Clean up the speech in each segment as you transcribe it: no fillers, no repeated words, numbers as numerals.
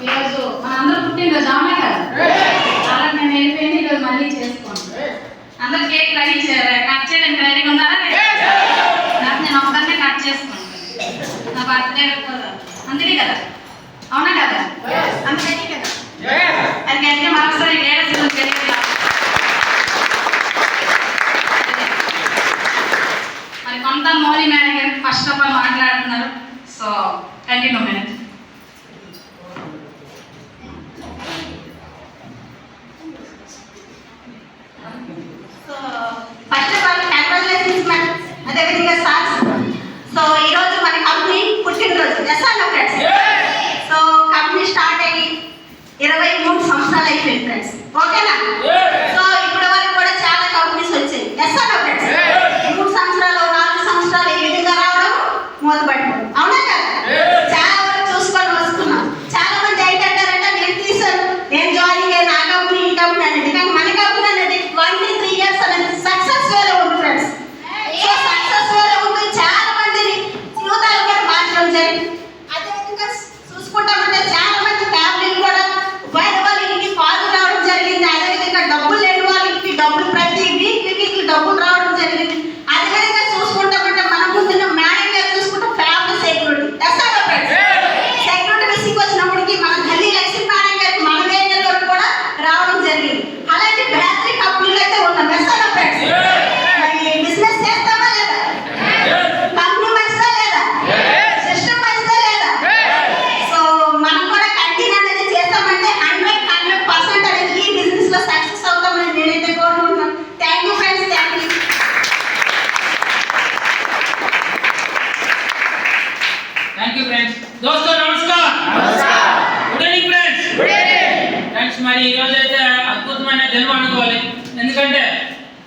ఈరోజు మనందరూ పుట్టినరోజు అవునా కదా? అలా నేను వెళ్ళిపోయింది, ఈరోజు మళ్ళీ చేసుకోండి. అందరు కేక్ రెడీ కట్ చేయడానికి రెడీగా ఉన్నారా? నాకు నేను ఒకదాన్నే కట్ చేసుకుంటాను, నా బర్త్డే అందుకే కదా, అవునా కదా? అందుకే కదా అది గట్టిగా మరొకసారి లేడీస్ తెలియదు. మరి కొంత మౌలి మేడం గారు ఫస్ట్ ఆఫ్ ఆల్ మాట్లాడుతున్నారు, so continue madam. So first of all congratulations madam, అదేవిధంగా సార్స్. సో ఈరోజు మన కంపెనీ పుట్టినరోజు. ఎస్ అన్న ఫ్రెండ్స్? సో కంపెనీ స్టార్ట్ అయ్యి 23 సంవత్సరాలు అయిపోయింది ఫ్రెండ్స్, ఓకేనా? సో ఇప్పటి వరకు కూడా చాలా కంపెనీస్ వచ్చాయి. ఎస్ అన్న ఫ్రెండ్స్? 3 సంవత్సరాలు 4 సంవత్సరాలు ఈ విధంగా రావడం మూతపడిపోవడం, అవునా కదా? చాలా వరకు చూసుకొని వస్తున్నాం. చాలా మంది ఏంటంటారంటే నేను తీసాను, నేను జాయిన్ అయ్యాను ఆ కంపెనీ ఈ కంపెనీ అనేది, కానీ మన కంపెనీ అనేది 23 ఇయర్స్ అనేది సక్సెస్ వేలో ఉంది ఫ్రెండ్స్. సో సక్సెస్ వేలో ఉంది, చాలా మందిని జీవితాలు కూడా మార్చడం జరిగింది. అదేవిధంగా చూసుకుంటామంటే చాలా మంది ఫ్యామిలీలు కూడా బయట వాళ్ళ ఇంటికి పాలు రావడం జరిగింది. అదేవిధంగా డబ్బులు లేని వాళ్ళకి డబ్బులు ప్రతి వీక్ డబ్బులు రావడం జరిగింది. అదేవిధంగా చూసుకుంటామంటే మన ముందున్న మేడం గారు చూసుకుంటే ఫ్యామిలీ సెక్యూరిటీ. సెక్యూరిటీ విషయంకి వచ్చినప్పటికీ మన ఢిల్లీ లక్ష్మీ మేడం గారికి మన ఏరియాలో కూడా రావడం జరిగింది. అలాంటి బ్యాటరీ కంపెనీలు అయితే ఉన్నాం. ఎస్ఆర్ ఫ్రెండ్స్, బిజినెస్ చేస్తామా లేదా? కంపెనీ మంచిదా లేదా? సిస్టమ్ మంచిదా లేదా? సో మనం కూడా కంటిన్యూ అనేది చేస్తామంటే 100% అనేది ఈ బిజినెస్ లో సక్సెస్ అవుతామని నేనైతే కోరుకుంటున్నాను. Thank you friends, thank you. Thank you friends. दोस्तों नमस्कार. Good evening friends. ఫ్రెండ్స్ మరి ఈ రోజు అయితే అద్భుతమైన దినం అనుకోవాలి. ఎందుకంటే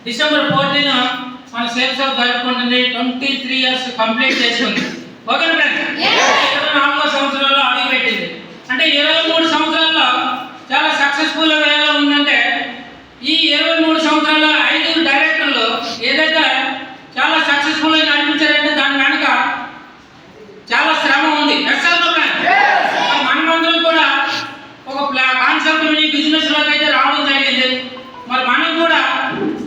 డిసెంబర్ 14 మన సేల్స్ ఆఫ్ జరుపుకుంటుంది. 23 ఇయర్స్ కంప్లీట్ చేసుకుంది. Okay friends? 24వ సంవత్సరంలో అడుగు పెట్టింది. అంటే 23 సంవత్సరాల్లో చాలా సక్సెస్ఫుల్ వేలో ఉందంటే ఈ 23 సంవత్సరాల్లో 5 డైరెక్టర్లు ఏదైతే చాలా సక్సెస్ఫుల్ గా నడిపించారంటే దాని వెనుక చాలా శ్రమ ఉంది. మనమందరం కూడా ఒక కాన్సెప్ట్ విని బిజినెస్ లోకి అయితే రావడం జరిగింది. మరి మనం కూడా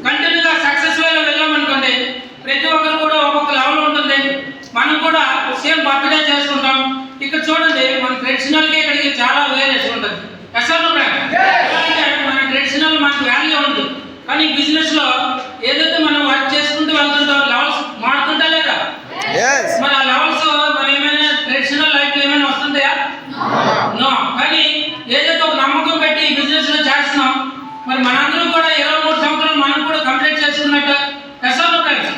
కంటిన్యూగా సక్సెస్ వేలో వెళ్ళామనుకోండి, ప్రతి ఒక్కరు కూడా ఒక్కొక్క లెవెల్ ఉంటుంది. మనం కూడా సేమ్ బర్త్డే చేసుకుంటాం. ఇక్కడ చూడండి, మన ట్రెడిషనల్ కి ఇక్కడికి చాలా వేరియేషన్ ఉంటుంది. మన ట్రెడిషనల్ మనకు వాల్యూ ఉంటుంది, కానీ బిజినెస్ లో ఏదైతే మనం వర్క్ చేసుకుంటూ వెళ్తుంటాం లెవెల్స్ మారుతుంటా లేదా? మరి ఆ లెవెల్స్ మరి ఏమైనా ట్రెడిషనల్ లైఫ్ లో ఏమైనా వస్తుందా? నో. కానీ ఏదైతే ఒక నమ్మకం పెట్టి ఈ బిజినెస్ లో చేస్తున్నాం, మరి మనందరం కూడా 23 సంవత్సరాలు మనం కూడా కంప్లీట్ చేసుకున్నట్టు ఫ్రెండ్స్.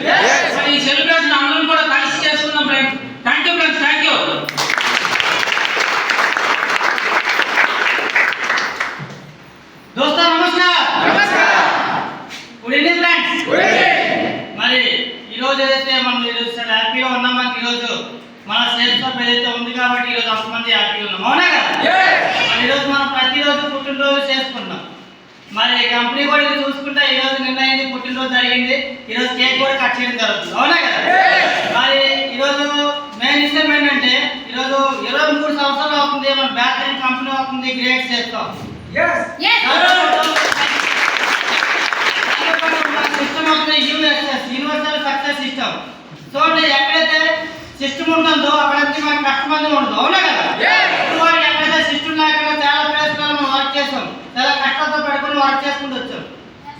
మరి ఈ సెలబ్రేషన్ అందరం కూడా కలిసి చేసుకున్నాం friends. Thank you friends, thank you. दोस्तों नमस्कार. Good evening friends. మరి ఈ రోజు ఏదైతే మనం హ్యాపీగా ఉన్నాం, మనకి ఈ రోజు మన సేల్స్ ఆఫ్ ఏదైతే ఉంది కాబట్టి ఈ రోజు అంతమంది హ్యాపీగా ఉన్నాం, అవునా కదా? మరి ఈ రోజు మనం ప్రతిరోజు పుట్టినరోజు చేసుకుంటాం. మరి కంపెనీ కూడా ఇది చూసుకుంటే ఈ రోజు నిన్న అయింది, పుట్టినరోజు జరిగింది, ఈ రోజు కేక్ కూడా కట్ చేయడం జరుగుతుంది, అవునా కదా? మరి ఈ రోజు మెయిన్ విషయం ఏంటంటే ఈ రోజు 23 సంవత్సరాలు అవుతుంది మన బ్యాటరీ కంపెనీ అవుతుంది. గ్రేట్ చేస్తాం. సిస్టమ్ అవుతుంది యూఎస్ఎస్, యూనివర్సల్ సక్సెస్ సిస్టమ్. చూడండి, ఎక్కడైతే సిస్టమ్ ఉంటుందో అక్కడైతే మనకి కష్టమంది ఉండదు, అవునా కదా? వారికి ఎక్కడైతే సిస్టమ్ లేకుండా చాలా ప్లేస్లో మనం వర్క్ చేస్తాం, చాలా కష్టంతో పడుకొని వర్క్ చేసుకుంటూ వచ్చాం.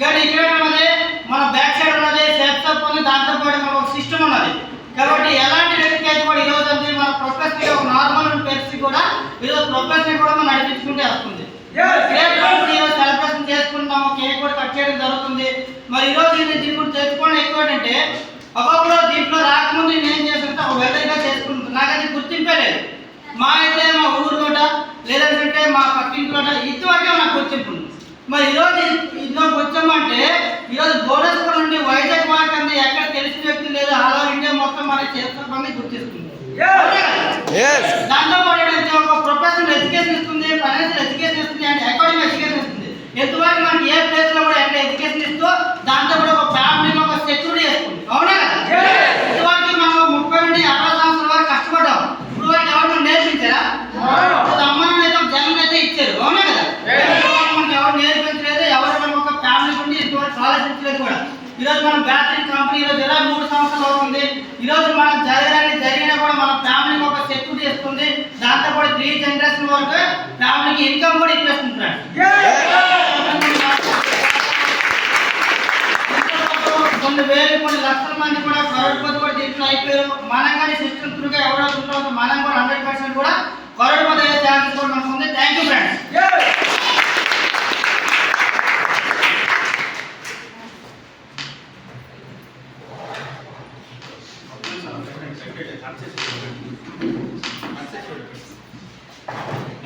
కానీ ఇక్కడ ఉన్నది మన బ్యాక్ సైడ్ ఉన్నది సేఫ్ సప్ ఉంది, దాంతో పాటు మనకు ఒక సిస్టమ్ ఉన్నది. కాబట్టి ఎలాంటి వ్యక్తికి అయితే కూడా ఈరోజు అంటే మన ప్రొఫెషన్ ఒక నార్మల్ పెర్సీ కూడా ఈరోజు ప్రొఫెషన్ కూడా మనం నడిపించుకుంటే వస్తుంది. సెలబ్రేషన్ చేసుకుంటాము, కేక్ కూడా కట్ చేయడం జరుగుతుంది. మరి ఈ రోజు దీని కూడా తెచ్చుకోవడం ఎక్కువ ఏంటంటే ఒక్కొక్కరు దీంట్లో రాకముందు నేను ఏం చేస్తుంటే ఒక వెల్డర్గా చేసుకుంటాను. నాకైతే గుర్తింపే లేదు. మా అయితే మా ఊరిలోట లేదంటే మా పక్కింట్లోట ఇంతవరకే నాకు గుర్తింపు ఉంది. మరి ఈరోజు ఇందులోకి వచ్చామంటే ఈరోజు బోనస్ కూడా నుండి వైజాగ్ మార్క్ అంది ఎక్కడ తెలిసిన వ్యక్తి లేదు, ఆల్ ఓవర్ ఇండియా మొత్తం మనకి చేస్తామని గుర్తిస్తుంది. దాంతో పాటు ఒక ప్రొఫెషనల్ ఎడ్యుకేషన్ ఇస్తుంది, ఫైనాన్షియల్ ఎడ్యుకేషన్ ఇస్తుంది, అండ్ అకాడమిక్ ఎడ్యుకేషన్ ఇస్తుంది. ఎంతవరకు మనకి ఏ ప్లేస్ లో కూడా ఎక్కడ ఎడ్యుకేషన్ ఇస్తూ దాంతో కూడా ఒక ఫ్యామిలీలో ఒక సెక్యూరిటీ వేస్తుంది, అవునా కదా? ఇంతవరకు మనం 30 నుండి 60 సంవత్సరాల వరకు కష్టపడ్డాం. ఇప్పుడు వరకు ఎవరు నేర్పించారా? అమ్మ జనం ఈరోజు మనం బ్యాటరీ కంపెనీ ఈరోజు 23 సంవత్సరాలు అవుతుంది. ఈరోజు మనం జరిగినా కూడా మన ఫ్యామిలీకి ఒక సెక్యూరిటీ ఇస్తుంది. దాంతో కూడా 3 జనరేషన్ వరకు ఫ్యామిలీకి ఇన్కమ్ కూడా ఇప్పిస్తుంది ఫ్రెండ్స్. కొన్ని వేలు కొన్ని లక్షల మంది కూడా కరోడ్పతి కూడా దీంట్లో అయిపోయారు. మనం కానీ సిస్టమ్ త్రూగా ఎవరైతే ఉంటుందో మనం కూడా 100% కూడా కరోడ్పతి అయ్యే ఛాన్సెస్ కూడా మనకు ఉంది. Thank you friends.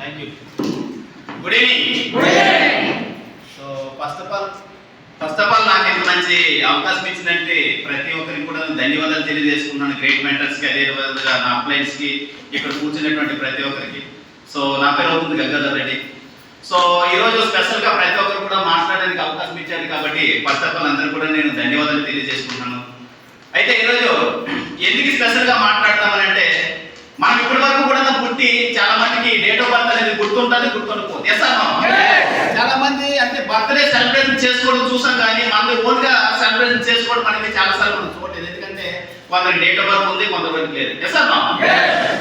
Thank you. Good evening. So first of all నాకు ఇంత మంచి అవకాశం ఇచ్చినట్టే ప్రతి ఒక్కరికి కూడా ధన్యవాదాలు తెలియజేసుకున్నాను. గ్రేట్ మెంటర్స్ కి, అదే విధంగా నా అప్లయన్స్ కి, ఇక్కడ కూర్చున్నటువంటి ప్రతి ఒక్కరికి. సో నా పేరు అవుతుంది గంగాధర్ రెడ్డి. సో ఈరోజు స్పెషల్ గా ప్రతి ఒక్కరు కూడా మాట్లాడడానికి అవకాశం ఇచ్చారు కాబట్టి ఫస్ట్ ఆఫ్ ఆల్ అందరూ కూడా నేను ధన్యవాదాలు తెలియజేసుకుంటున్నాను. అయితే ఈరోజు ఎందుకు స్పెషల్ గా మాట్లాడతామనంటే మనం ఇప్పటి వరకు కూడా పుట్టి చాలా మందికి డేట్ ఆఫ్ బర్త్ అనేది గుర్తుంటుంది, గుర్తుండకపోతే చాలా మంది అంటే బర్త్డే సెలబ్రేషన్ చేసుకోవడం చూసాం కానీ మన ఓన్ గా సెలబ్రేషన్ చేసుకోవడం అనేది చాలా సార్లు మనం చూడలేదు. ఎందుకంటే కొందరికి డేట్ ఆఫ్ బర్త్ ఉంది, కొంతమందికి లేదు.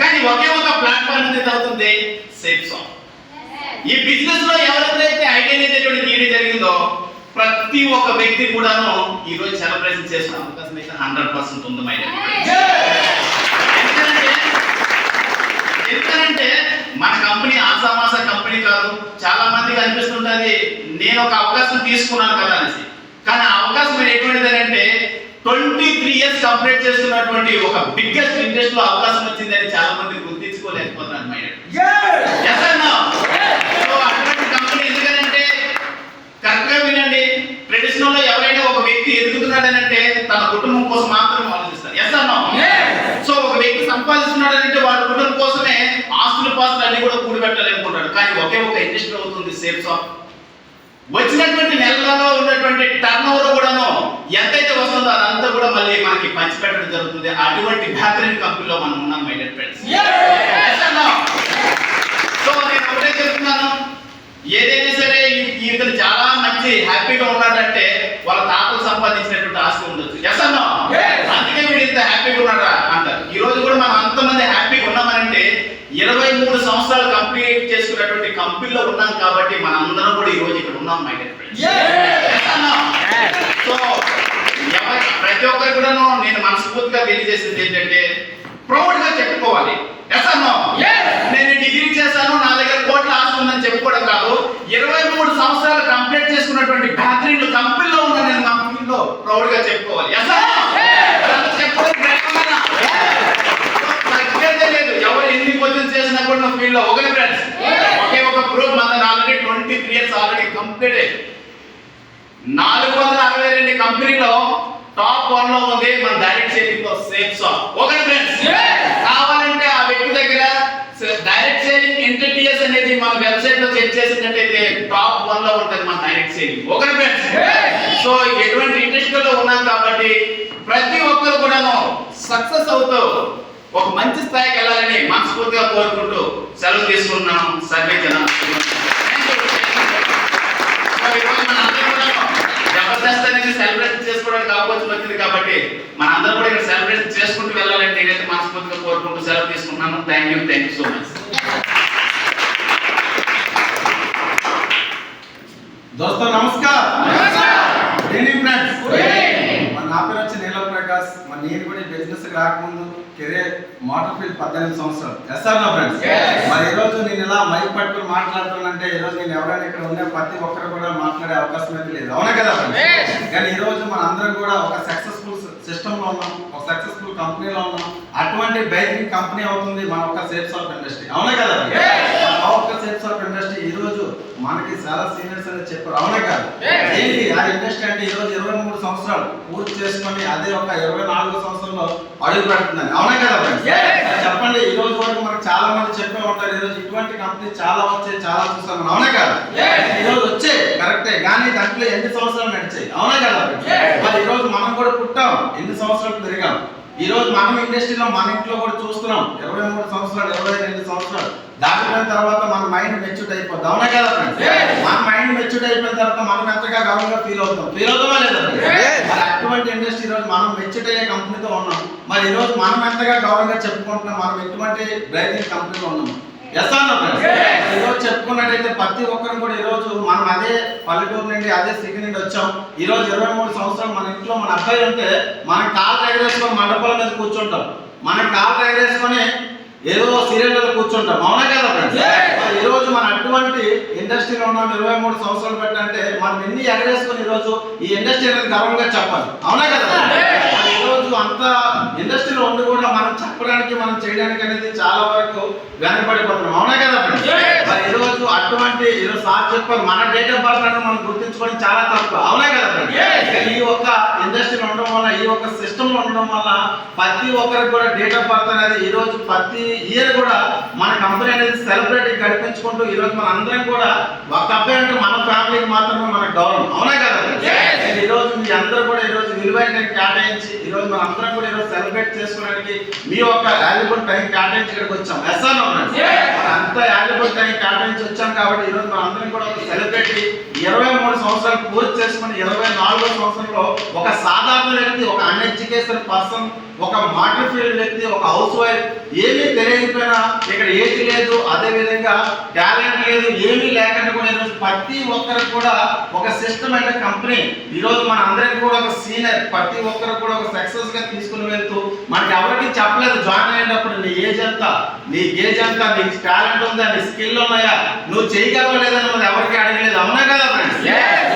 కానీ ఒకే ఒక ప్లాట్ఫామ్ అనేది అవుతుంది సేఫ్ సాంగ్. ఈ బిజినెస్ లో ఎవరెవరైతే ఐడెంటిటీ తీయడం జరిగిందో ప్రతి ఒక్క వ్యక్తి కూడాను ఈ రోజు సెలబ్రేషన్ చేసుకునే అవకాశం అయితే 100% ఉంది మైండ్. ఎందుకంటే మన కంపెనీ ఆసామాస కంపెనీ కాదు. చాలా మందికి అనిపిస్తుంటది నేను ఒక అవకాశం తీసుకున్నాను కదా అనేసి. కానీ ఆ అవకాశం ఎటువంటిది అంటే 23 ఇయర్స్ కంప్లీట్ చేస్తున్నటువంటి ఒక బిగ్గెస్ట్ ఇండస్ట్రీలో అవకాశం వచ్చిందని చాలా మంది గుర్తించుకోలేకపోతున్నారు మైండ్. అటువంటి కంపెనీ ఎందుకంటే కరెక్ట్ గా వినండి, ట్రెడిషనల్ లో ఎవరైనా ఒక వ్యక్తి ఎదుగుతున్నాడనంటే తన కుటుంబం కోసం మాత్రం ఆలోచిస్తారు. సో ఒక వ్యక్తి సంపాదిస్తున్నాడనంటే వాడి కుటుంబం కోసమే ఆస్తులు పాస్తులు అన్ని కూడా కూడబెట్టాలనుకుంటాడు. కానీ ఒకే ఒక ఇండస్ట్రీ అవుతుంది సేఫ్ షాప్. వచ్చినటువంటి నెలలలో ఉన్నటువంటి టర్న్ ఓవర్ కూడాను ఎంతైతే వస్తుందో అదంతా కూడా మళ్ళీ మనకి పంచిపెట్టడం జరుగుతుంది. అటువంటి బ్యాటరీ కంపెనీలో మనం ఉన్నాం మై డియర్ ఫ్రెండ్స్. సో నేను ఒకటే చెప్తున్నాను, ఏదైనా సరే ఇతను చాలా మంచి హ్యాపీగా ఉన్నాడంటే వాళ్ళ తాతలు సంపాదించినటువంటి ఆస్తి ఉండొచ్చు. అందుకే వీడు ఇంత హ్యాపీగా ఉన్నాడా అంటారు. ఈ రోజు కూడా మనం అంతమంది హ్యాపీగా ఉన్నామనంటే 23 సంవత్సరాలు కంప్లీట్ చేసుకున్నటువంటి కంపెనీలో ఉన్నాం కాబట్టి మన అందరం కూడా ఈ రోజు ఇక్కడ ఉన్నాం మై డియర్ ఫ్రెండ్స్. సో ప్రతి ఒక్కరు కూడాను నేను మనస్ఫూర్తిగా తెలియజేసింది ఏంటంటే ప్రౌడ్ గా చెప్పుకోవాలి. నేను డిగ్రీ చేశాను, నా దగ్గర కోట్ల ఆస్తి ఉందని చెప్పుకోవడం కాదు. 23 సంవత్సరాలు కంప్లీట్ చేసుకున్నటువంటి బ్యాటరీలు కంపెనీలో ఉన్న నేను నా ఫీల్డ్లో ప్రౌడ్ గా చెప్పుకోవాలి. లేదు ఎవరు ఎన్ని క్వశ్చన్స్ చేసినా కూడా నా ఫీల్డ్ లో ఒకటి ఫ్రెండ్స్ ఒకే ఒక ప్రూఫ్ మన ఆల్రెడీ 23 ఇయర్స్ ఆల్రెడీ కంప్లీట్. 462 కంపెనీలో టాప్ 1 లో ఉంది మన డైరెక్ట్ సేలింగ్ లో సేఫ్ షాప్ ఒకటి ఫ్రెండ్స్. కావాలంటే ఆ వ్యక్తి దగ్గర డైరెక్ట్ సేలింగ్ ఎంటిటీఎస్ అనేది మన వెబ్సైట్ లో చెక్ చేసినట్టయితే టాప్ 1 లో ఉంటుంది మన డైరెక్ట్ సేలింగ్ ఒకటి ఫ్రెండ్స్. సో ఎటువంటి ఇండస్ట్రీలో ఉన్నాం కాబట్టి ప్రతి ఒక్కరు కూడాను సక్సెస్ అవుతూ ఒక మంచి స్థాయికి వెళ్ళాలని మనస్ఫూర్తిగా కోరుకుంటూ సెలవు తీసుకుంటున్నాను. సర్వే జనాలు జబర్దస్త్ అనేది సెలబ్రేషన్ చేసుకోవడానికి అవకాశం వచ్చింది కాబట్టి మన అందరూ కూడా ఇక్కడ సెలబ్రేషన్ చేసుకుంటూ వెళ్ళాలని నేనైతే మనస్ఫూర్తిగా కోరుకుంటూ సెలవు తీసుకుంటున్నాను. Thank you so much. दोस्तों नमस्कार गुड इवनिंग फ्रेंड्स నా పేరు వచ్చి నీలం ప్రకాష్. నేను కూడా బిజినెస్ రాకముందు కెరీర్ మోటార్ ఫీల్డ్ 18 సంవత్సరాలు. ఎస్ఆర్ నా ఫ్రెండ్స్. మరి ఈ రోజు నేను ఇలా మైక్ పట్టుకుని మాట్లాడుతున్నానంటే ఈ రోజు నేను ఎవరైనా ఇక్కడ ఉన్న ప్రతి ఒక్కరు కూడా మాట్లాడే అవకాశం అయితే లేదు, అవునా కదా ఫ్రెండ్స్? కానీ ఈ రోజు మన అందరం కూడా ఒక సక్సెస్ఫుల్ సిస్టమ్ లో ఉన్నాం, ఒక సక్సెస్ఫుల్ కంపెనీలో ఉన్నాం. అటువంటి బైకింగ్ కంపెనీ అవుతుంది మన ఒక సేఫ్ షాప్ ఇండస్ట్రీ, అవునా కదా? మన ఒక సేఫ్ షాప్ ఇండస్ట్రీ ఈ రోజు మనకి చాలా సీనియర్స్ అని చెప్పారు, అవునా కదా? ఏంటి ఆ ఇండస్ట్రీ అంటే ఈ రోజు 23 సంవత్సరాలు పూర్తి చేసుకొని అదే ఒక 24 సంవత్సరంలో అడుగు పెడుతుందని, అవునా కదా ఫ్రెండ్స్? చెప్పండి, ఈ రోజు వరకు మనకు చాలా మంది చెప్పే ఉంటారు ఈ రోజు ఇటువంటి కంపెనీ చాలా వచ్చాయి, చాలా చూసాను, అవునా కదా? ఈ రోజు వచ్చాయి కరెక్టే, కానీ దాంట్లో ఎన్ని సంవత్సరాలు నడిచాయి, అవునా కదా? మరి ఈ రోజు మనం కూడా పుట్టాం, ఎన్ని సంవత్సరాలు పెరిగాం. ఈ రోజు మనం ఇండస్ట్రీలో మన ఇంట్లో కూడా చూస్తున్నాం 23 సంవత్సరాలు 22 సంవత్సరాలు దాటిపోయిన తర్వాత మన మైండ్ మెచ్యూర్ అయిపోద్ది, అవునా కదా ఫ్రెండ్స్? మన మైండ్ మైండ్ మెచ్యూర్డ్ అయిపోయిన తర్వాత మనం ఎంతగా గౌరవంగా ఫీల్ అవుతామా లేదా? మరి అటువంటి ఇండస్ట్రీ ఈరోజు మనం మెచ్యూర్డ్ అయ్యే కంపెనీతో ఉన్నాం. మరి ఈరోజు మనం ఎంతగా గౌరవంగా చెప్పుకుంటున్నాం, మనం ఎటువంటి బ్రైటింగ్ కంపెనీలో ఉన్నాము. ఈరోజు చెప్పుకున్నట్టయితే ప్రతి ఒక్కరు కూడా ఈరోజు మనం అదే పల్లెటూరు నుండి అదే సిటీ నుండి వచ్చాం. ఈరోజు 23 సంవత్సరాలు మన ఇంట్లో మన అబ్బాయి ఉంటే మనం కాళ్ళు ఎగరేసుకొని మండపాల మీద కూర్చుంటాం, మనం కాళ్ళు ఎగరేసుకొని ఏదో సీరియల్లో కూర్చుంటాం. అవునా కదా ఫ్రెండ్స్? ఈరోజు మన అటువంటి ఇండస్ట్రీలో ఉన్నాం 23 సంవత్సరాలు పెట్టంటే మనం ఎన్ని ఎగరేసుకొని ఈరోజు ఈ ఇండస్ట్రీ అనేది గర్వంగా చెప్పాలి. అవునా కదా? ఈరోజు అంత ఇండస్ట్రీలో ఉండి కూడా మనం చెప్పడానికి మనం చేయడానికి అనేది చాలా వరకు వెనకబడిపోతున్నాం. అవునా కదా ఫ్రెండ్స్? మరి ఈరోజు అటువంటి ఈరోజు సార్ చెప్పారు మన డేట్ ఆఫ్ బర్త్ అనేది మనం గుర్తించుకోవడం చాలా తక్కువ. అవునా కదా ఫ్రెండ్స్? ఈ ఒక్క ఇండస్ట్రీలో ఉండడం వల్ల, ఈ ఒక్క సిస్టమ్ లో ఉండడం వల్ల ప్రతి ఒక్కరికి కూడా డేట్ ఆఫ్ బర్త్ అనేది ఈరోజు ప్రతి ఇయర్ కూడా మన కంపెనీ అనేది సెలబ్రేట్ గడిపించుకుంటూ ఈరోజు మన అందరం కూడా ఒక అబ్బాయి అంటే మన ఫ్యామిలీకి మాత్రమే మన గౌరవం. అవునా కదా? ఈరోజు మీ అందరూ కూడా ఈరోజు విలువైన టైం కేటాయించి ఈరోజు మన అందరం కూడా ఈరోజు సెలబ్రేట్ చేసుకోవడానికి మీ యొక్క వాల్యుబుల్ టైం కేటాయించి ఇక్కడికి వచ్చాం. అంత వాల్యుబుల్ టైం కేటాయించి వచ్చాం కాబట్టి ఈరోజు మన అందరం కూడా ఒక సెలబ్రేట్ 23 సంవత్సరాలు పూర్తి చేసుకుని 24వ సంవత్సరంలో ఒక సాధారణ వ్యక్తి, ఒక అన్ఎడ్యుకేటెడ్ పర్సన్, ఒక మాటర్ ఫీల్డ్ వ్యక్తి, ఒక హౌస్ వైఫ్, ఏమీ తెలియకపోయినా ఇక్కడ ఏది లేదు, అదే విధంగా టాలెంట్ లేదు, ఏమీ లేకుండా కూడా ఈరోజు ప్రతి ఒక్కరికి కూడా ఒక సిస్టమ్ అయిన కంపెనీ ఈరోజు మన అందరికి కూడా ఒక సీనియర్, ప్రతి ఒక్కరికి కూడా ఒక సక్సెస్ గా తీసుకుని వెళ్తూ మనకి ఎవరికి చెప్పలేదు జాయిన్ అయ్యేటప్పుడు నీ ఏజ్ ఎంత, నీకు టాలెంట్ ఉందా, నీ స్కిల్ ఉన్నాయా, నువ్వు చేయగలవా లేదని మనం ఎవరికి అడగలేదు. అవునా కదా ఫ్రెండ్స్?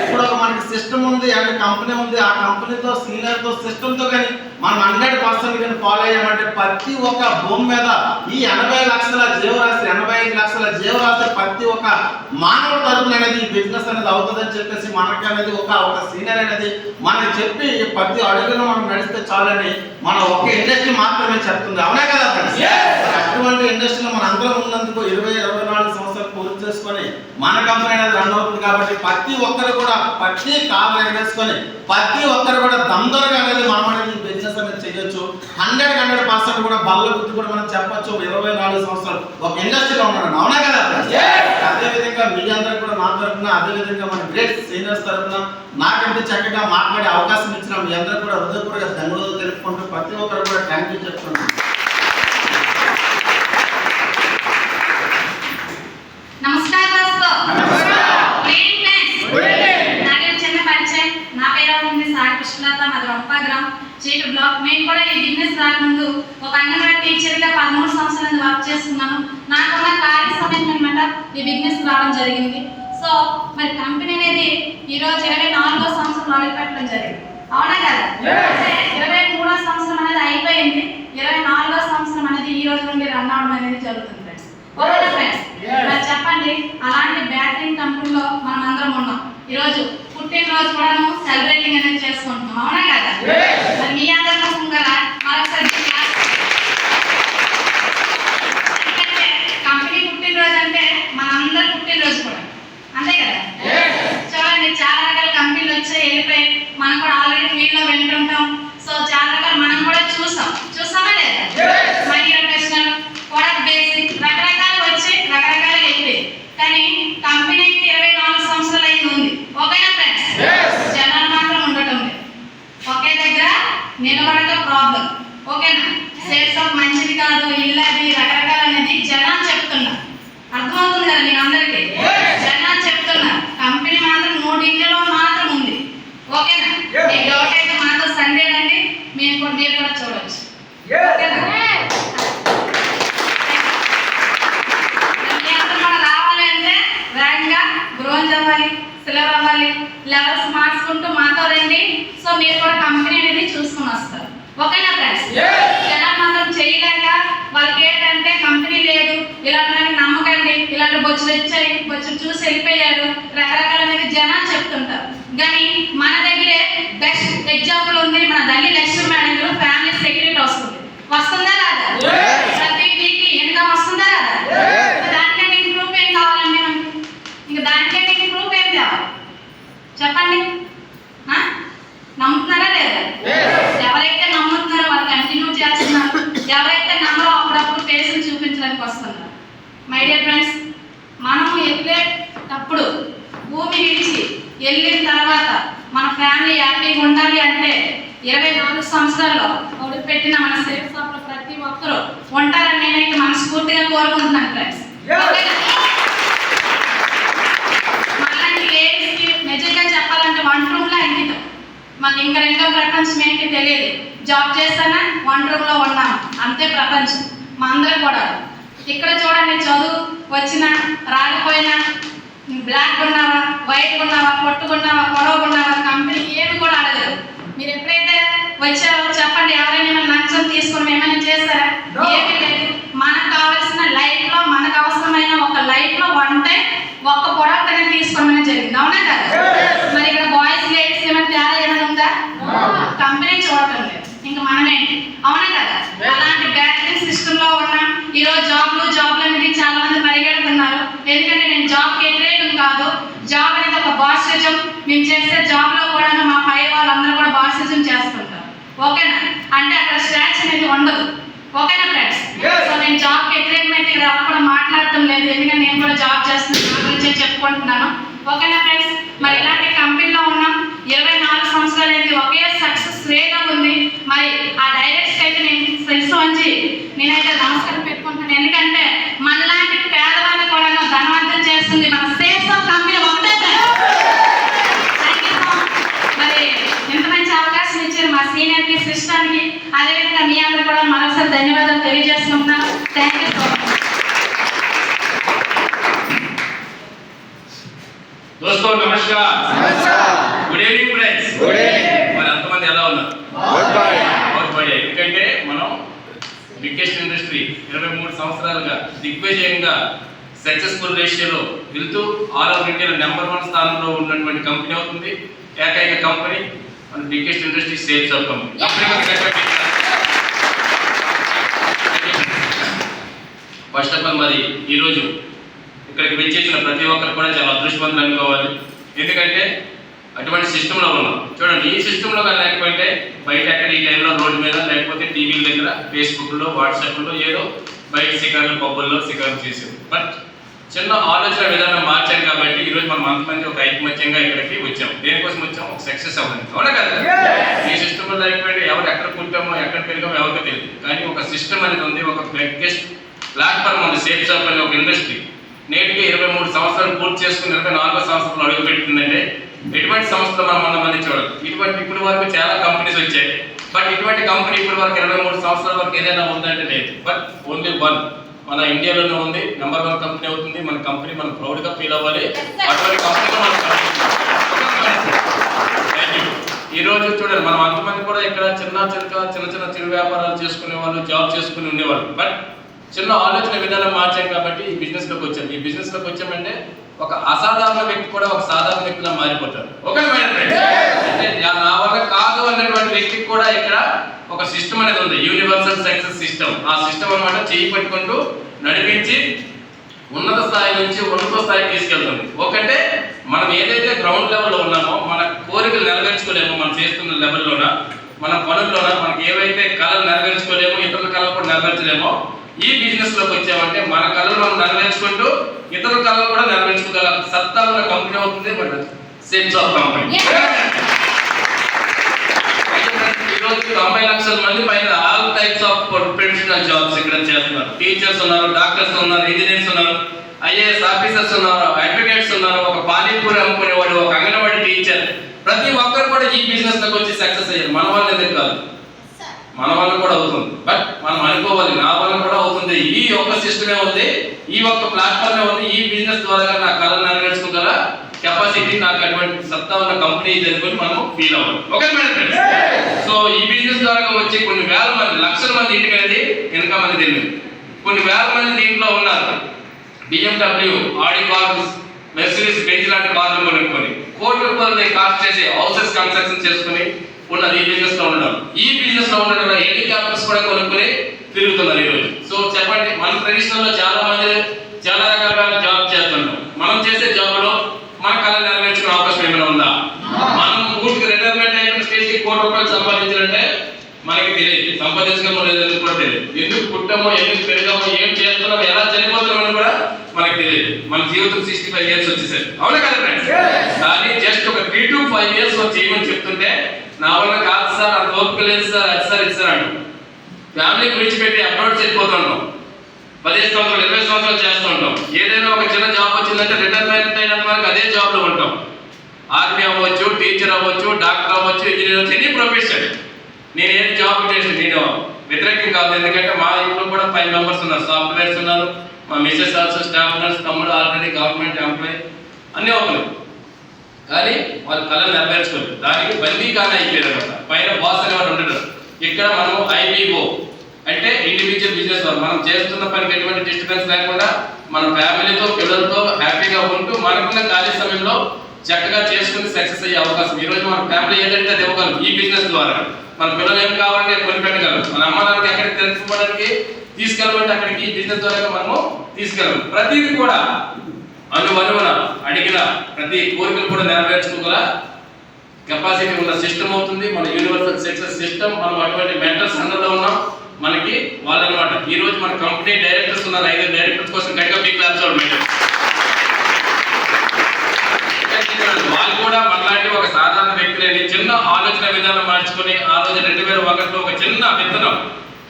ఇప్పుడు ఒక మనకి సిస్టమ్ ఉంది, అంటే కంపెనీ ఉంది, ఆ కంపెనీతో సీనియర్ తో సిస్టమ్ తో కానీ మనం 100% కానీ ఫాలో అయ్యామంటే ప్రతి ఒక్క భూమి మీద ఈ 80 లక్షల జీవరాశి, 85 లక్షల జీవరాశి ప్రతి ఒక్క మానవ తరపున అనేది ఈ బిజినెస్ అనేది అవుతుందని చెప్పేసి మనకి అనేది ఒక సీనియర్ అనేది మనకి చెప్పి ప్రతి అడుగులో మనం నడిస్తే చాలని మన ఒక్క ఇండస్ట్రీ మాత్రమే చెప్తుంది. అవునా కదా ఫ్రెండ్స్? అటువంటి ఇండస్ట్రీలో మన అందరం ఉన్నందుకు 24 సంవత్సరాలు పూర్తి చేసుకొని మన కంపెనీ అనేది రన్ అవుతుంది కాబట్టి ప్రతి ఒక్కరు కూడా ప్రతి కాలు ఎగరేసుకొని ప్రతి ఒక్కరు కూడా దమ్దరగా అనేది మనం అనేది బిజినెస్ అనేది చేయొచ్చు. 100% కూడా బల్ల గుర్తు కూడా మనం చెప్పొచ్చు 24 సంవత్సరాలు ఒక ఇండస్ట్రీలో ఉన్నాడు. అవునా కదా? అదే విధంగా మీ అందరికి కూడా నా తరఫున, అదే విధంగా మన గ్రేట్ సీనియర్స్ తరఫున నాకంటే చక్కగా మాట్లాడే అవకాశం ఇచ్చిన మీ అందరూ కూడా హృదయపూర్వక ధన్యవాదాలు తెలుపుకుంటూ ప్రతి ఒక్కరు కూడా థ్యాంక్ యూ చెప్తున్నాను. నమస్కారం నా పేరు సాయి కృష్ణలత, మాది రొంపాగ్రామ్, చీకటి బ్లాక్. నేను కూడా ఈ బిజినెస్ రాకముందు ఒక అంగన్వాడీ టీచర్గా 13 సంవత్సరాలు వర్క్ చేస్తున్నాను. నాకున్న ఖాళీ సమయం అనమాట ఈ బిజినెస్ రావడం జరిగింది. సో మరి కంపెనీ అనేది ఈరోజు 24వ సంవత్సరం మొదలుపెట్టడం జరిగింది. అవునా కదా? 23వ సంవత్సరం అనేది అయిపోయింది, 24వ సంవత్సరం అనేది ఈ రోజు నుండి రన్ అవడం అనేది జరుగుతుంది ఫ్రెండ్స్. ఓకేనా ఫ్రెండ్స్? మరి చెప్పండి, అలాంటి బ్యాటరింగ్ కంపెనీలో మనం అందరం ఉన్నాం. ఈరోజు పుట్టినరోజు కూడా సెలబ్రేటింగ్ అనేది చేసుకుంటున్నాం. అవునా కదా? మరి మీ అందరి కోసం కదా మరొకసారి ఎందుకంటే కంపెనీ పుట్టినరోజు అంటే మనందరి పుట్టినరోజు కూడా, అంతే కదా? చూడండి, చాలా రకాల కంపెనీలు వచ్చాయి, వెళ్ళిపోయి మనం కూడా ఆల్రెడీ ఫీల్డ్లో వింటుంటాం. సో చాలా రకాలు మనం కూడా చూసామా లేదా? మైగ్రేషన్, ప్రొడక్ట్ బేసిక్, రకరకాలు వచ్చి రకరకాలుగా వెళ్ళిపోయి, కానీ కంపెనీకి 24 సంవత్సరాలు అయింది ఉంది. ఓకేనా ఫ్రెండ్స్? జనాలు మాత్రం ఉండటం లేదు, ఒకే దగ్గర నిలబడక ప్రాబ్లం. ఓకేనా? సేల్స్ ఆఫ్ మంచిది కాదు, ఇల్లు అది రకరకాలు అనేది జనాలు చెప్తున్నారు. అర్థమవుతుంది కదా మీకు అందరికీ? జనాలు చెప్తున్నారు, కంపెనీ మాత్రం 3 ఇళ్ళలో మాత్రం ఉంది. ఓకేనా? మీకు డౌట్ అయితే మాతో సండే రండి, మీరు కూడా చూడవచ్చు. ఓకేనా? రావాలి అంటే వేగంగా బ్రోంజ్ అవ్వాలి, సిల్వర్ అవ్వాలి, లెవెల్స్ మార్చుకుంటూ మాతో రండి. సో మీరు కూడా కంపెనీ అనేది చూసుకుని వస్తారు. ఓకేనా ఫ్రెండ్స్? జనాలు మాత్రం చేయలేక వాళ్ళకి ఏంటంటే కంపెనీ లేదు, ఇలాంటి నమ్మకండి, ఇలాంటి బొచ్చులు వచ్చాయి, బొచ్చులు చూసి వెళ్ళిపోయారు, రకరకాల అనేది జనాలు చెప్తుంటారు. కానీ మన దగ్గరే బెస్ట్ ఎగ్జాంపుల్ ఉంది. మన Delhi Lakshmi madam family secretary వస్తుందా రాదా? ప్రతి వీక్లీ ఇన్కమ్ వస్తుందా రాదా? దానికంటే ఇంక ప్రూఫ్ ఏం కావాలండి మనకు? ఇంకా దానికంటే ఇంక ప్రూఫ్ ఏం కావాలి చెప్పండి? నమ్ముతున్నారా లేదా? ఎవరైతే నమ్ముతున్నారో వాళ్ళు కంటిన్యూ చేస్తున్నారు, ఎవరైతే నమ్మరో అప్పుడప్పుడు ఫేస్ని చూపించడానికి వస్తున్నారు. మై డియర్ ఫ్రెండ్స్, మనం ఎక్కేటప్పుడు భూమి విడిచి వెళ్ళిన తర్వాత మన ఫ్యామిలీ హ్యాపీగా ఉండాలి అంటే 24 సంవత్సరాల్లో పెట్టిన మన సేఫ్ షాప్ లో ప్రతి ఒక్కరూ ఉంటారని నేనైతే మనస్ఫూర్తిగా కోరుకుంటున్నాను ఫ్రెండ్స్. మళ్ళీ లేడీస్కి నిజంగా చెప్పాలంటే వంట రూమ్లో అంకితం. మాకు ఇంకా రెండో ప్రపంచం ఏంటి తెలియదు. జాబ్ చేస్తానా వంట రూమ్లో ఉన్నాను, అంతే ప్రపంచం మా అందరం కూడా. ఇక్కడ చూడండి, చదువు వచ్చినా రాకపోయినా, బ్లాక్ ఉన్నావా, వైట్ ఉన్నావా, పొట్టుకున్నావా, పొడవుకున్నావా, కంపెనీ ఏమి కూడా అడగదు. మీరు ఎప్పుడైతే వచ్చారో చెప్పండి, ఎవరైనా ఏమైనా లంచం తీసుకుని ఏమైనా చేస్తారా? ఏమీ లేదు. మనకు కావాల్సిన లైఫ్లో మనకు అవసరమైన ఒక లైఫ్లో వంటే ఒక్క ప్రొడక్ట్ అనేది తీసుకోవడం జరిగింది, అవునా కదా? మరి ఇక్కడ బాయ్స్ లేడీస్ ఏమైనా తేడా ఏమైనా ఉందా? కంపెనీ చూడటం లేదు, ఇంకా మనమేంటి, అవునా కదా? అలాంటి బ్యాటరీ సిస్టంలో ఉన్నాం. ఈరోజు జాబ్లు అనేది చాలా మంది పరిగెడుతున్నారు. ఎందుకంటే నేను జాబ్కి వ్యతిరేకం కాదు. జాబ్ అనేది ఒక బాసిజం. మేము చేసే జాబ్లో కూడా మా పై వాళ్ళందరూ కూడా బాసిజం చేస్తుంటారు, ఓకేనా? అంటే అక్కడ స్ట్రాచ్ అనేది ఉండదు, ఓకేనా ఫ్రెండ్స్? సో నేను జాబ్కి వ్యతిరేకమైతే ఇక్కడ ఎవరు కూడా మాట్లాడటం లేదు, ఎందుకంటే నేను కూడా జాబ్ చేస్తున్నాను, నా గురించే చెప్పుకుంటున్నాను, ఓకేనా ఫ్రెండ్స్? మరి ఇలాంటి కంపెనీలో ఉన్నాం. 24 సంవత్సరాలు అయితే ఒకే సక్సెస్ రేట్ ఉంది. మరి ఆ డైరెక్ట్స్ అయితే నేను తెలుసు అని నేనైతే నమస్కారం పెట్టుకుంటున్నాను. ఎందుకంటే మనలాంటి పేదవాళ్ళని కూడా ధనవంతం చేస్తుంది మన సేఫ్ షాప్ కంపెనీ ఒకటే. మరి ఇంత మంచి అవకాశం ఇచ్చారు మా సీనియర్కి, సిస్టర్కి, అదేవిధంగా మీ అందరూ కూడా మరోసారి ధన్యవాదాలు తెలియజేసుకుంటున్నాను. Thank you so much. दोस्तों नमस्कार, गुड ఈవినింగ్ ఫ్రెండ్స్. మరి అంతమంది ఎలా ఉన్నారు? बहुत बढ़िया. ఎందుకంటే మనం బిగ్గెస్ట్ ఇండస్ట్రీ 23 సంవత్సరాలుగా దిగ్విజయంగా సక్సెస్ఫుల్ రేషియోలో వెళ్తూ ఆల్ ఓవర్ ఇండియాలో #1 స్థానంలో ఉన్నటువంటి కంపెనీ అవుతుంది. ఏకైక కంపెనీ మన biggest industry sales of company. First of all మరి ఈరోజు ఇక్కడికి వచ్చేసిన ప్రతి ఒక్కరు కూడా చాలా అదృష్టవంతులు అనుకోవాలి. ఎందుకంటే అటువంటి సిస్టంలో ఉన్నాం. చూడండి, ఈ సిస్టంలో కానీ లేకపోతే బయట ఎక్కడ ఈ టైంలో రోడ్డు మీద, లేకపోతే టీవీల దగ్గర, ఫేస్బుక్లో, వాట్సాప్లో ఏదో బయట శిఖర్లు, పబ్బుల్లో శిఖర్లు చేసేది. బట్ చిన్న ఆలోచన విధానం మార్చాం కాబట్టి ఈరోజు మనం అంతమంది ఒక ఐకమత్యంగా ఇక్కడికి వచ్చాం. దేనికోసం వచ్చాం? ఒక సక్సెస్ అవ్వాలి, అవునా కదా? ఈ సిస్టంలో లేకపోతే ఎవరు ఎక్కడ పుట్టామో ఎక్కడ పెరిగామో ఎవరికో తెలియదు. కానీ ఒక సిస్టమ్ అనేది ఉంది, ఒక బిగ్గెస్ట్ ప్లాట్ఫామ్ ఉంది సేఫ్ షాప్ అనే ఒక ఇండస్ట్రీ. నేటికి 23 సంవత్సరాలు పూర్తి చేసుకుని 24వ సంవత్సరంలో అడుగు పెట్టిందంటే ఎటువంటి సంస్థలు మనం 100 మంది చూడాలి. ఇటువంటి ఇప్పటి వరకు చాలా కంపెనీస్ వచ్చాయి. బట్ ఇటువంటి కంపెనీ ఇప్పటి వరకు 23 సంవత్సరాల వరకు ఏదైనా ఉందంటే లేదు. బట్ ఓన్లీ వన్ మన ఇండియాలోనే ఉంది. #1 కంపెనీ అవుతుంది. మన కంపెనీ మనం ప్రౌడ్గా ఫీల్ అవ్వాలి. అటువంటి కంపెనీలో మనం ఈ రోజు చూడండి, మనం అంతమంది కూడా ఇక్కడ చిన్న చిరు వ్యాపారాలు చేసుకునే వాళ్ళు, జాబ్ చేసుకుని ఉండేవాళ్ళు. బట్ చిన్న ఆలోచన విధానం మార్చాం కాబట్టి ఈ బిజినెస్లోకి వచ్చాం. ఈ బిజినెస్లోకి వచ్చామంటే ఒక అసాధారణ వ్యక్తి కూడా ఒక సాధారణ వ్యక్తిలా మారిపోతారు, ఓకే మేడం? అంటే నా వల్ల కాదు అన్నటువంటి వ్యక్తికి కూడా ఇక్కడ ఒక సిస్టమ్ అనేది ఉంది, యూనివర్సల్ సక్సెస్ సిస్టమ్. ఆ సిస్టమ్ అన్నమాట చేయి పట్టుకుంటూ నడిపించి ఉన్నత స్థాయి నుంచి ఉన్నత స్థాయికి తీసుకెళ్తుంది. ఒకటే మనం ఏదైతే గ్రౌండ్ లెవెల్లో ఉన్నామో, మన కోరికలు నెరవేర్చుకోలేమో మనం చేస్తున్న లెవెల్లోన, మన పనుల్లోన మనకి ఏవైతే కళలు నెరవేర్చుకోలేమో, ఇతరుల కళలు కూడా నెరవేర్చలేమో, ఈ బిజినెస్ లోకి వచ్చామంటే మన కళలు మనం నెరవేర్చుకుంటూ ఇతరుల కళలు కూడా నెరవేర్చుకోగల సత్తా ఉన్న కంపెనీ అవుతుంది మన సేఫ్ షాప్ కంపెనీ. ఈరోజు 90 లక్షల మంది పైన all types of professional jobs ఇక్కడ చేస్తున్నారు. టీచర్స్ ఉన్నారు, డాక్టర్స్ ఉన్నారు, ఇంజనీర్స్ ఉన్నారు, ఐఏఎస్ ఆఫీసర్స్ ఉన్నారు, అడ్వకేట్స్ ఉన్నారు, ఒక పానీపూరి అమ్ముకునేవాడు, ఒక అంగన్వాడీ టీచర్, ప్రతి ఒక్కరు కూడా ఈ బిజినెస్ లోకి వచ్చి సక్సెస్ అయ్యారు. మన వాళ్ళు ఎందుకు కాదు, మన వల్ల కూడా అవుతుంది. బట్ మనం అనుకోవాలి, నా వల్ల కూడా అవుతుంది. ఈ ఒక్క సిస్టమే ఉంది, ఈ ఒక్క ప్లాట్ఫామే ఉంది. ఈ బిజినెస్ ద్వారా నా కళను నెరవేర్చుకోగల కెపాసిటీ, నాకు అటువంటి సత్తా ఉన్న కంపెనీ జరుగుని మనం ఫీల్ అవ్వాలి, ఓకే మేడం? సో ఈ బిజినెస్ ద్వారా వచ్చి కొన్ని వేల మంది, లక్షల మంది ఇంటికి అనేది ఇన్కమ్ అనేది తెలియదు. కొన్ని వేల మంది దీంట్లో ఉన్నారు. BMW, ఆడి కార్స్, మెర్సిడీస్ బెంజ్ లాంటి కార్లు కొనుక్కొని కోట్ల రూపాయలు కాస్ట్ చేసి హౌసెస్ కన్స్ట్రక్షన్ చేసుకుని ఉన్నది ఈ బిజినెస్ లో ఉండడం. ఈ బిజినెస్ లో ఉండడం హెలికాప్టర్స్ కూడా కొనుక్కుని తిరుగుతున్నారు ఈరోజు. సో చెప్పండి, మన ట్రెడిషనల్ లో చాలా మంది చాలా రకాల జాబ్ చేస్తుంటాం. మనం చేసే జాబ్ లో మన కళ నెరవేర్చుకునే అవకాశం ఏమైనా ఉందా? మనం పూర్తిగా రిటైర్మెంట్ అయిన స్టేజ్ కి ₹1 సంపాదించాలంటే మనకి తెలియదు, సంపాదించడం లేదని కూడా తెలియదు. ఎందుకు పుట్టామో, ఎందుకు పెరిగామో, ఏం చేస్తున్నామో, ఎలా చనిపోతున్నామని కూడా మనకు తెలియదు. మన జీవితం 65 years వచ్చేసారు, అవునా కదా ఫ్రెండ్స్? కానీ జస్ట్ ఒక 3 to 5 years చేయమని చెప్తుంటే నా వల్ల కాదు సార్, అంత ఓపిక లేదు సార్, అది సార్ ఇది సార్ అంటూ ఫ్యామిలీకి విడిచిపెట్టి అప్రోడ్ వెళ్ళిపోతుంటాం. 15 సంవత్సరాలు 20 సంవత్సరాలు చేస్తూ ఉంటాం. ఏదైనా ఒక చిన్న జాబ్ వచ్చిందంటే రిటైర్మెంట్ అయినంత వరకు అదే జాబ్ లో ఉంటాం. ఆర్మీ అవ్వచ్చు, టీచర్ అవ్వచ్చు, డాక్టర్ అవ్వచ్చు, ఇంజనీర్ అవ్వచ్చు, ఎనీ ప్రొఫెషన్. నేను ఏం జాబ్ చేసి నేను వ్యతిరేకం కాదు, ఎందుకంటే మా ఇంట్లో కూడా 5 members ఉన్నారు, సాఫ్ట్వేర్స్ ఉన్నారు, మా మిసెస్ ఆల్సో స్టాఫ్ నర్స్, తమ్ముడు ఆల్రెడీ గవర్నమెంట్ ఎంప్లాయీ, అన్నీ ఒకరు. కానీ వాళ్ళు కళలు నెరవేర్చుకోలేదు, దానికి బందీకాన అయిపోయారు అనమాట. పైన బాస్ అనేవాడు ఉండడు. ఇక్కడ మనం IBO అంటే ఇండివిజువల్ బిజినెస్, మనం చేస్తున్న పనికి ఎటువంటి డిస్టర్బెన్స్ లేకుండా మన ఫ్యామిలీతో పిల్లలతో హ్యాపీగా ఉంటూ మనకున్న ఖాళీ సమయంలో చక్కగా చేసుకుని సక్సెస్ అయ్యే అవకాశం. ఈ రోజు మన ఫ్యామిలీ ఏదంటే అది ఇవ్వగలం ఈ బిజినెస్ ద్వారా. మన పిల్లలు ఏం కావాలంటే కొనిపెట్టగలం, మన అమ్మడానికి ఎక్కడికి తెలుసుకోవడానికి తీసుకెళ్ళమంటే అక్కడికి ఈ బిజినెస్ ద్వారా మనము తీసుకెళ్ళం. ప్రతిదీ కూడా అనువనువున అడిగిన ప్రతి కోరికలు కూడా నెరవేర్చుకోగల కెపాసిటీ ఉన్న సిస్టమ్ అవుతుంది మన యూనివర్సల్ సక్సెస్ సిస్టమ్. మనం అటువంటి మెంటర్స్ అందరిలో ఉన్నాం, మనకి వాళ్ళనమాట. ఈ రోజు మన కంపెనీ డైరెక్టర్స్ ఉన్నారు, 5 డైరెక్టర్స్ కోసం గట్టిగా బిగ్ క్లాప్స్ మెంటర్స్. వాళ్ళు కూడా మనలాంటి ఒక సాధారణ వ్యక్తులని చిన్న ఆలోచన విధానం మార్చుకొని ఆ రోజు 2001లో ఒక చిన్న విత్తనం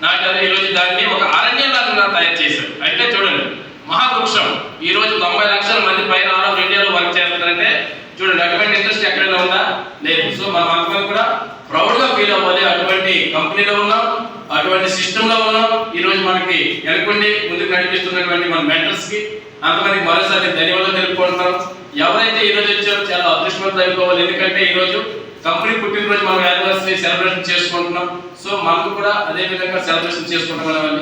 నాటారు. ఈ రోజు దాన్ని ఒక అరణ్యంలాగా తయారు చేశారు. అంటే చూడండి, మహావృక్షం. ఈ రోజు 90 లక్షల మంది పైన ఆల్ ఓవర్ ఇండియాలో వర్క్ చేస్తున్నారంటే చూడండి, అటువంటి ఇండస్ట్రీ ఎక్కడైనా ఉందా? లేదు. సో మనం అందరం కూడా ప్రౌడ్ గా ఫీల్ అవ్వాలి. అటువంటి కంపెనీలో ఉన్నాం, అటువంటి సిస్టమ్ లో ఉన్నాం. ఈ రోజు మనకి వెనకుండి ముందుకు నడిపిస్తున్నటువంటి మన మెంటర్స్ కి అంతమందికి మరోసారి ధన్యవాదాలు తెలుపుకుంటున్నాం. ఎవరైతే ఈ రోజు వచ్చారో చాలా అదృష్టవంతులు అయిపోవాలి, ఎందుకంటే ఈ రోజు కంపెనీ పుట్టినరోజు మనం యానివర్సరీ సెలబ్రేషన్ చేసుకుంటున్నాం. సో మనకు కూడా అదే విధంగా సెలబ్రేషన్ చేసుకుంటాం.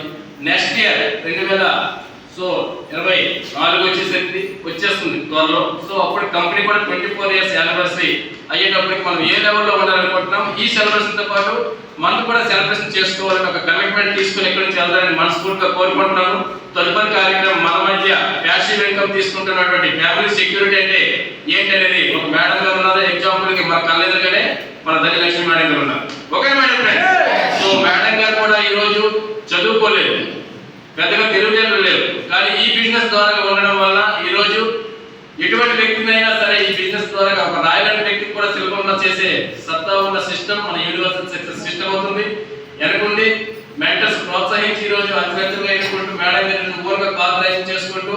నెక్స్ట్ ఇయర్ 2024 వచ్చేస్తుంది త్వరలో. సో అప్పుడు కంపెనీ కూడా 24 years యానివర్సరీ అయ్యేటప్పటికి మనం ఏ లెవెల్లో ఉండాలనుకుంటున్నాం, ఈ సెలబ్రేషన్ తో పాటు మనం కూడా సెలబ్రేషన్ చేసుకోవాలని ఒక కమిట్మెంట్ తీసుకుని ఎక్కడి నుంచి వెళ్తారని మనస్ఫూర్తిగా కోరుకుంటున్నాను. తదుపరి కార్యక్రమం మన మధ్య ప్యాసివ్ ఇన్కమ్ తీసుకుంటున్నటువంటి ఫ్యామిలీ సెక్యూరిటీ అంటే ఏంటనేది ఒక మేడం గారు ఉన్నారు. ఎగ్జాంపుల్ కి మన కళ్ళెదురుగానే మన ధనలక్ష్మి మేడం గారు ఉన్నారు. Okay madam friends? So madam గారు కూడా ఈ రోజు చదువుకోలేదు, పెద్దగా తెలివితేటలు లేవు, కానీ ఈ బిజినెస్ ద్వారా ఉండడం వల్ల ఈ రోజు ఎటువంటి వ్యక్తినైనా సరే ఈ బిజినెస్ ద్వారా ఒక రాయలాంటి వ్యక్తికి కూడా సులభంగా చేసే సత్తా ఉన్న సిస్టమ్ మన యూనివర్సల్ సక్సెస్ సిస్టమ్ అవుతుంది. వెనకుండి మెంటర్స్ ప్రోత్సహించి ఈ రోజు అంచెలంచెలుగా ఎన్నుకుంటూ మేడం గారిని ఊరుగా కార్పొరేషన్ చేసుకుంటూ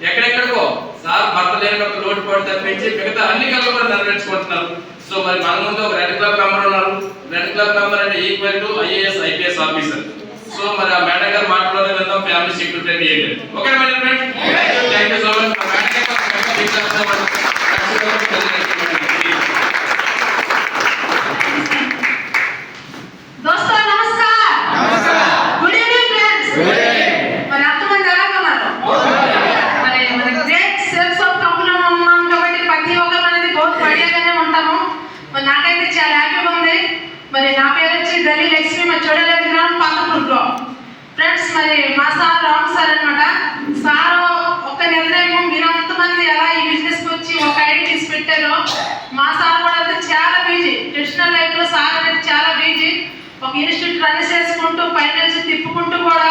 ఎక్కడెక్కడికో సార్ భర్త లేని ఒక లోటు పాటు తప్పించి మిగతా అన్ని కళ్ళు కూడా నెరవేర్చుకుంటున్నారు. సో మరి మన ముందు ఒక రెడ్ క్లబ్ మెంబర్ ఉన్నారు. రెడ్ క్లబ్ మెంబర్ అంటే equal to IAS IPS officer. So మరి ఆ మేడం గారు మాట్లాడే విధంగా ఫ్యామిలీ సెక్యూరిటీ అంటే ఏంటి? Okay madam friends, thank you so much. दोस्तों नमस्कार, गुड इवनिंग फ्रेंड्स. మరి అంతమంది ఎలా ఉన్నారు? మరి మన గ్రేట్ సేల్స్ ఆఫ్ కంపెనీలో ఉన్నాం కాబట్టి ప్రతి ఒక్కరు అనేది बहुत बढ़ियाగానే ఉంటాము. మరి నాకైతే చాలా హ్యాపీగా ఉంది. మరి నా పేరు వచ్చి దలి లక్ష్మి, మా చూడలేదు గ్రామం పాతపూర్లో. ఫ్రెండ్స్ మరి మా సార్ రామ్ సార్ అన్నమాట. సార్ ఒక నిర్ణయం మీరంతమంది ఎలా ఈ బిజినెస్ కి వచ్చి ఒక ఐడియా తీసి పెట్టారో, మా సార్ కూడా అయితే చాలా బిజీ. ప్రొఫెషనల్ లైఫ్ లో సార్ అనేది చాలా బిజీ. ఒక ఇన్స్టిట్యూట్ రన్ చేసుకుంటూ ఫైనాన్స్ తిప్పుకుంటూ కూడా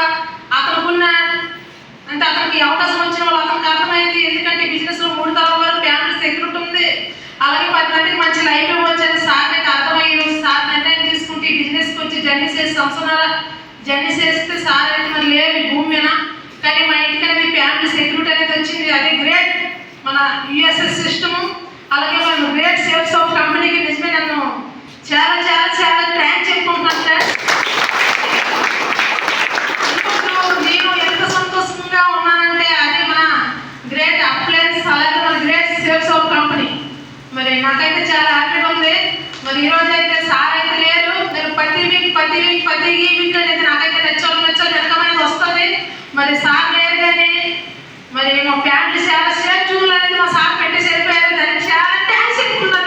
అతనుకున్న అంటే అతనికి అవకాశం వచ్చిన వాళ్ళు అతనికి అర్థమైంది. ఎందుకంటే బిజినెస్ లో 3 తరాల వరకు ఫ్యామిలీ సెక్యూరిటీ ఉంది, అలాగే 10 మందికి మంచి లైఫ్ ఇవ్వచ్చని సార్ అయితే అర్థమయ్యి సార్ నిర్ణయం తీసుకుంటే ఈ బిజినెస్ కి వచ్చి జర్నీ చేసి సంవత్సరాల జర్నీ చేస్తే సార్ అయితే మరి లేవు భూమి మీద, కానీ మా ఇంటికి అనేది ఫ్యామిలీ సెక్యూరిటీ అనేది వచ్చింది. అది గ్రేట్ మన USS సిస్టమ్. అలాగే మన గ్రేట్ సేల్స్ ఆఫ్ కంపెనీకి నిజమే నన్ను చాలా చాలా చాలా థ్యాంక్స్ చెప్పుకుంటున్నాను సార్. నేను ఎంత సంతోషంగా ఉన్నానంటే అది మన గ్రేట్ అప్లయన్స్ అలాగే మన గ్రేట్ సేల్స్ ఆఫ్ కంపెనీ. మరి నాకైతే చాలా హ్యాపీగా ఉంది. మరి ఈ రోజు అయితే సార్ అయితే లేరు. నేను ప్రతి వీక్ అనేది నాకైతే నచ్చాలి వెనకమైనా వస్తుంది. మరి సార్ లేదు కానీ మరి మా ఫ్యామిలీ చాలా సేఫ్యూల్ అనేది మా సార్ పెట్టి సరిపోయారు. దానికి చాలా థ్యాంక్స్ చెప్పుకున్నాను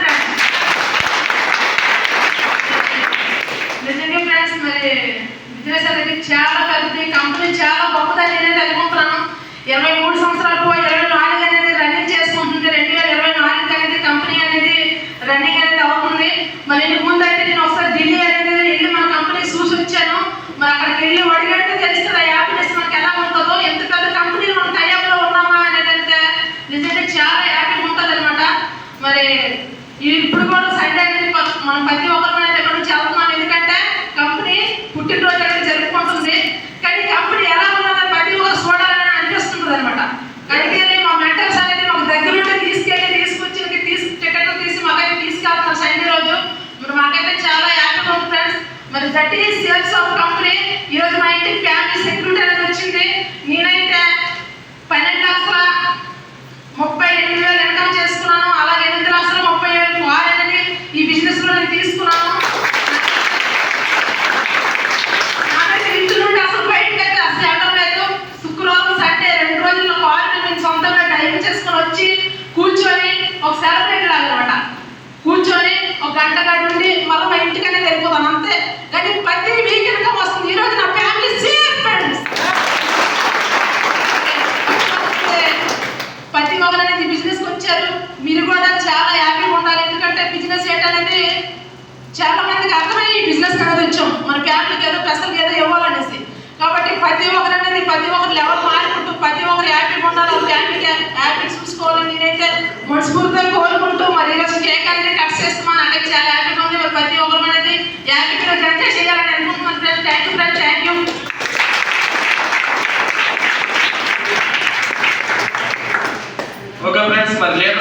నిజంగా ఫ్రెండ్స్. మరి బిజినెస్ అనేది చాలా పెద్దది, కంపెనీ చాలా గొప్పదని అనేది అనుకుంటున్నాను. 23 సంవత్సరాలు 24 అనేది రన్నింగ్ చేసుకుంటుంది. 2024 అనేది కంపెనీ అనేది రన్నింగ్ అనేది అవుతుంది. మరి ఇందుకు ముందు అయితే నేను ఒకసారి ఢిల్లీ అనేది వెళ్ళి మన కంపెనీ చూసి వచ్చాను. మరి అక్కడికి వెళ్ళి అడిగితే తెలుస్తుంది ఆ హ్యాపీనెస్ మనకి ఎలా ఉంటుందో, ఎంత పెద్ద కంపెనీలో టైప్లో ఉన్నామా అని ఉంటుంది అనమాట. మరి ఇప్పుడు కూడా సండే అనేది మనం ప్రతి ఒక్కరు అనేది ఎక్కడ నుంచి వెళ్తున్నాం, ఎందుకంటే కంపెనీ పుట్టినరోజు అనేది జరుపుకుంటుంది. కానీ కంపెనీ ఎలా ఉన్నదో ప్రతి ఒక్కరు చూడాలని అనిపిస్తుంది అనమాట. అందుకని మా మెంటర్స్ అనేది మాకు దగ్గరుండి తీసుకొచ్చి టికెట్లు తీసి మాకైతే తీసుకెళ్తున్నారు సండే రోజు. మరి మాకైతే చాలా హ్యాపీగా ఉంది ఫ్రెండ్స్. మరి that is sales of company. ఈరోజు మా ఇంటికి ఫ్యామిలీ సెక్యూరిటీ అనేది వచ్చింది. నేనైతే 12,32,000 ఇన్కమ్ చేసుకున్నాను. అలాగే 8,30,30,000 వార్ అనేది ఈ బిజినెస్ లో నేను తీసుకున్నాను. నాకైతే ఇంటి నుండి అసలు బయటకు అయితే అసలు వెళ్ళడం లేదు. శుక్రవారం సండే 2 రోజుల్లో కారు నేను సొంతంగా డ్రైవ్ చేసుకొని వచ్చి కూర్చొని ఒక సెలబ్రేట్ లాగనమాట. కూర్చొని ఒక గంట నుండి మళ్ళీ మా ఇంటికనే వెళ్ళిపోతాను అంతే. కానీ ప్రతి వీక్ ఇన్కమ్ వస్తుంది. ఈ రోజు నా ఫ్యామిలీ సేఫ్ ఫ్రెండ్స్. ప్రతి ఒక్కరు అనేది బిజినెస్కి వచ్చారు. మీరు కూడా చాలా హ్యాపీగా ఉండాలి. ఎందుకంటే బిజినెస్ ఏంటనేది చాలా మందికి అర్థమయ్యి ఈ బిజినెస్ అనేది వచ్చాం. మన ఫ్యామిలీకి ఏదో స్పెషల్గా ఏదో ఇవ్వాలనేసి. కాబట్టి ప్రతి ఒక్కరు అనేది ప్రతి ఒక్కరు లెవెల్ మారుకుంటూ ప్రతి ఒక్కరు హ్యాపీగా ఉండాలి. ఫ్యామిలీకి హ్యాపీ చూసుకోవాలని నేనైతే మనస్ఫూర్తిగా కోరుకుంటూ మరి ఈరోజు కేక్ అనేది కట్ చేస్తున్నాను.